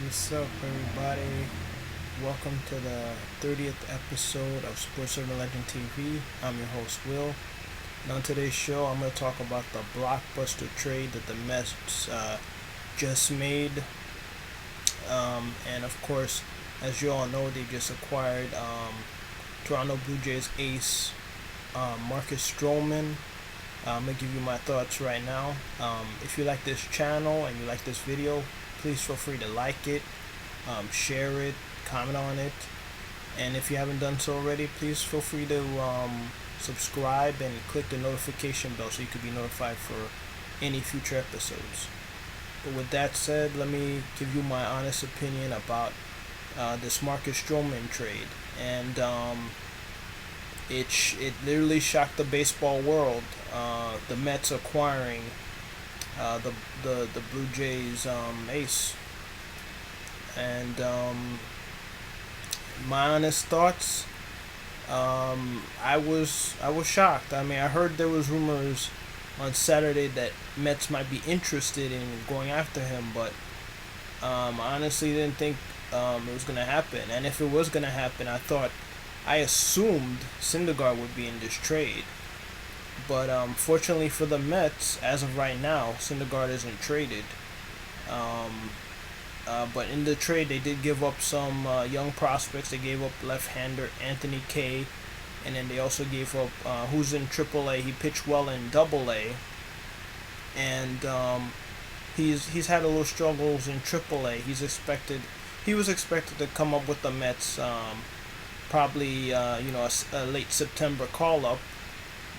What's up, everybody? Welcome to the 30th episode of Sports Urban Legend TV. I'm your host, Will. And on today's show, I'm going to talk about the Blockbuster trade that the Mets just made. And of course, as you all know, they just acquired Toronto Blue Jays ace Marcus Stroman. I'm going to give you my thoughts right now. If you like this channel and you like this video, please feel free to like it, share it, comment on it, and if you haven't done so already, please feel free to subscribe and click the notification bell so you can be notified for any future episodes. But with that said, let me give you my honest opinion about this Marcus Stroman trade, and it literally shocked the baseball world. The Mets acquiring the Blue Jays ace, and my honest thoughts, I was shocked. I mean, I heard there was rumors on Saturday that Mets might be interested in going after him, but I honestly didn't think it was gonna happen. And if it was gonna happen, I assumed Syndergaard would be in this trade. But fortunately for the Mets, as of right now, Syndergaard isn't traded. But in the trade, they did give up some young prospects. They gave up left-hander Anthony Kay, and then they also gave up who's in AAA. He pitched well in AA, and he's had a little struggles in AAA. He was expected to come up with the Mets probably a late September call-up.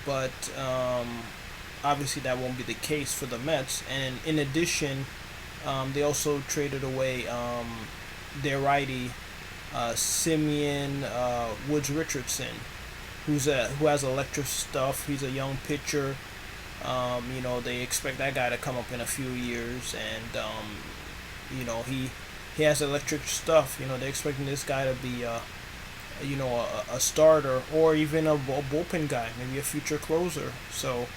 But obviously that won't be the case for the Mets. And in addition, they also traded away their righty Simeon Woods-Richardson, who has electric stuff. He's a young pitcher. They expect that guy to come up in a few years, and he has electric stuff. They're expecting this guy to be a starter, or even a bullpen guy, maybe a future closer. So,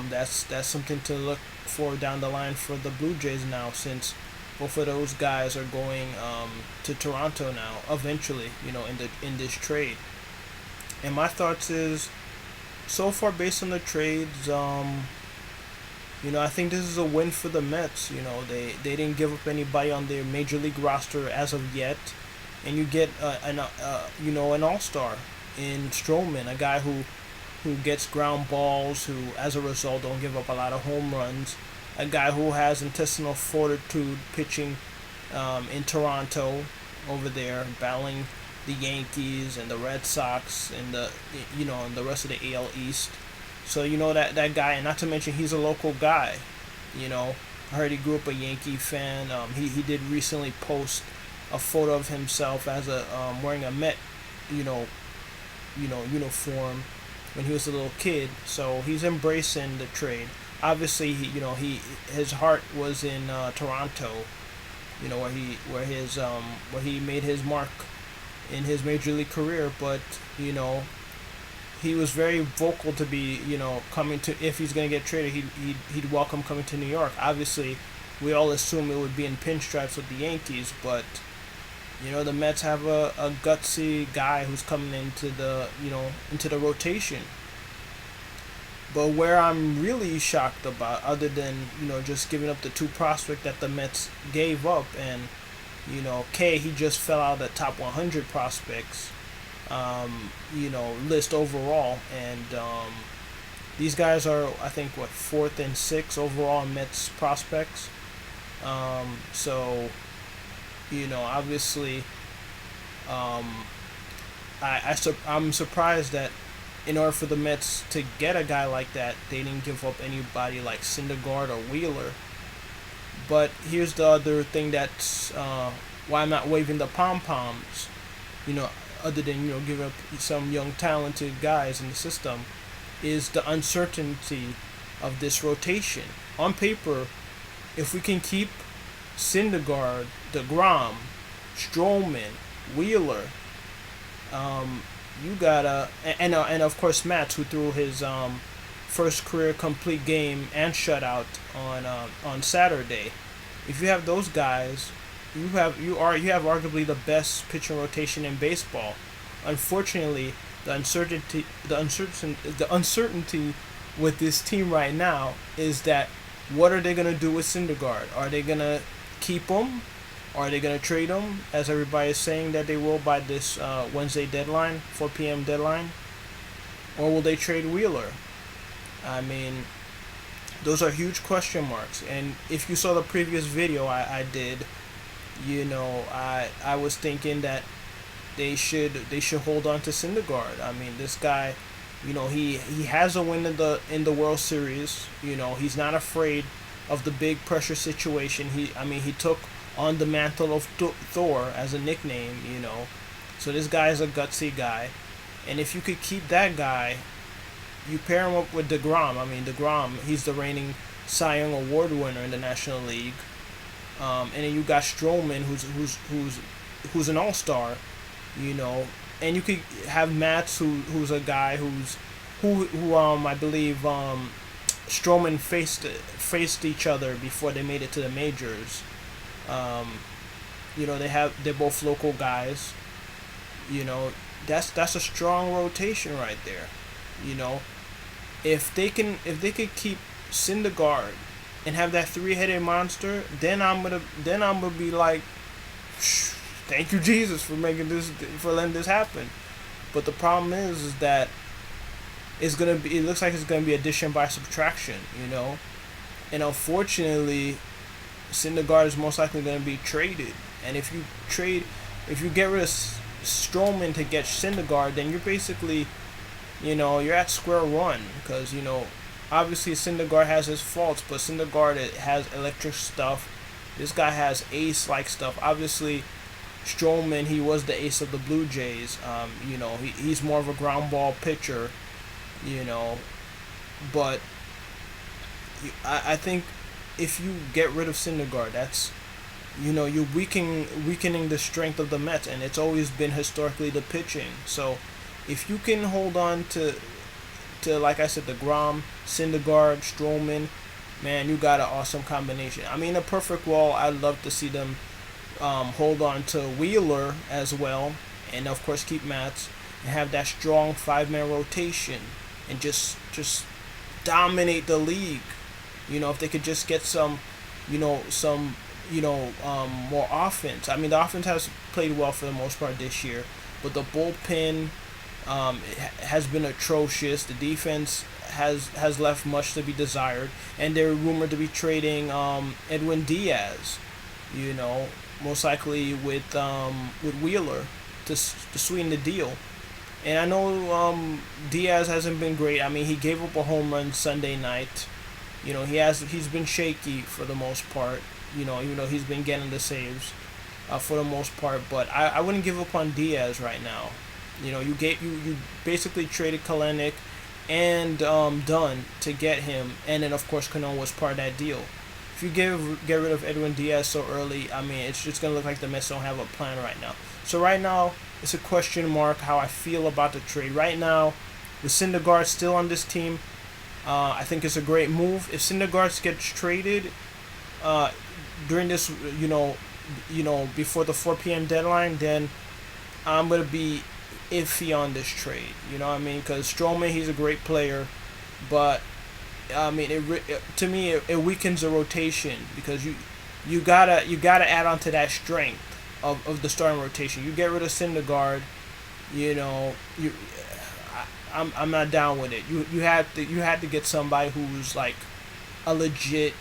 that's something to look for down the line for the Blue Jays now, since both of those guys are going to Toronto now, eventually, in this trade. And my thoughts is, so far based on the trades, I think this is a win for the Mets. They didn't give up anybody on their major league roster as of yet. And you get an all-star in Stroman, a guy who gets ground balls, who as a result don't give up a lot of home runs, a guy who has intestinal fortitude pitching in Toronto over there, battling the Yankees and the Red Sox and the rest of the AL East. So that guy, and not to mention he's a local guy. I heard he grew up a Yankee fan. He did recently post a photo of himself as wearing a Met, uniform when he was a little kid. So he's embracing the trade. Obviously, his heart was in Toronto, where he made his mark in his major league career. But he was very vocal to be coming to, if he's gonna get traded, he'd welcome coming to New York. Obviously, we all assume it would be in pinstripes with the Yankees, but the Mets have a gutsy guy who's coming into the rotation. But where I'm really shocked about, other than just giving up the two prospects that the Mets gave up, and Kay, he just fell out of the top 100 prospects list overall, and these guys are, I think, fourth and sixth overall in Mets prospects. Obviously, I'm surprised that in order for the Mets to get a guy like that, they didn't give up anybody like Syndergaard or Wheeler. But here's the other thing that's why I'm not waving the pom-poms, other than giving up some young talented guys in the system, is the uncertainty of this rotation. On paper, if we can keep Syndergaard, DeGrom, Stroman, Wheeler, you gotta, and of course Matz, who threw his first career complete game and shutout on Saturday. If you have those guys, you have arguably the best pitching rotation in baseball. Unfortunately, the uncertainty with this team right now is that what are they gonna do with Syndergaard? Are they gonna keep him? Are they gonna trade him? As everybody is saying that they will by this Wednesday deadline, 4 p.m. deadline, or will they trade Wheeler? I mean, those are huge question marks. And if you saw the previous video I did, I was thinking that they should hold on to Syndergaard. I mean, this guy, he has a win in the World Series. He's not afraid of the big pressure situation. He took on the mantle of Thor as a nickname. So this guy is a gutsy guy, and if you could keep that guy, you pair him up with DeGrom. DeGrom, he's the reigning Cy Young Award winner in the National League. And then you got Stroman, who's an all-star. And you could have Matz, who's a guy who I believe Stroman faced each other before they made it to the majors. They're both local guys. That's a strong rotation right there. If they could keep Syndergaard and have that three-headed monster, then I'm gonna be like, thank you Jesus for letting this happen. But the problem is that it looks like it's gonna be addition by subtraction, and unfortunately, Syndergaard is most likely gonna be traded. And if you get rid of Stroman to get Syndergaard, then you're basically, you're at square one, because obviously Syndergaard has his faults, but Syndergaard has electric stuff. This guy has ace-like stuff. Obviously, Stroman, he was the ace of the Blue Jays. He's more of a ground ball pitcher, but I think if you get rid of Syndergaard, that's, you're weakening the strength of the Mets, and it's always been historically the pitching. So if you can hold on to like I said, DeGrom, Syndergaard, Stroman, man, you got an awesome combination. A perfect world, I'd love to see them hold on to Wheeler as well, and of course keep Matz, and have that strong 5-man rotation, and just dominate the league. If they could just get some more offense. The offense has played well for the most part this year, but the bullpen has been atrocious. The defense has left much to be desired, and they're rumored to be trading Edwin Diaz, most likely with Wheeler to sweeten the deal. And I know Diaz hasn't been great. He gave up a home run Sunday night. He's been shaky for the most part. Even though he's been getting the saves for the most part, but I wouldn't give up on Diaz right now. You basically traded Kalenic and Dunn to get him, and then of course Cano was part of that deal. If you get rid of Edwin Diaz so early, it's just gonna look like the Mets don't have a plan right now. So right now it's a question mark how I feel about the trade. Right now, with Syndergaard still on this team, I think it's a great move. If Syndergaard gets traded during this, before the 4 p.m. deadline, then I'm gonna be iffy on this trade. Because Stroman, he's a great player, but to me it weakens the rotation, because you gotta add on to that strength of the starting rotation. You get rid of Syndergaard, I'm not down with it. You had to get somebody who's like a legit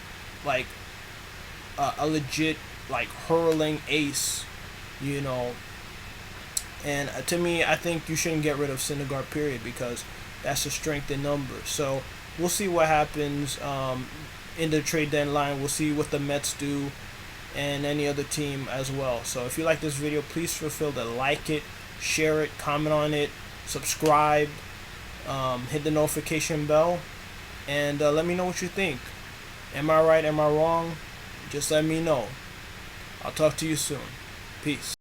hurling ace, And to me, I think you shouldn't get rid of Syndergaard, period, because that's a strength in numbers. So we'll see what happens in the trade deadline. We'll see what the Mets do and any other team as well. So if you like this video, please feel free to like it, share it, comment on it, subscribe, hit the notification bell, and let me know what you think. Am I right? Am I wrong? Just let me know. I'll talk to you soon. Peace.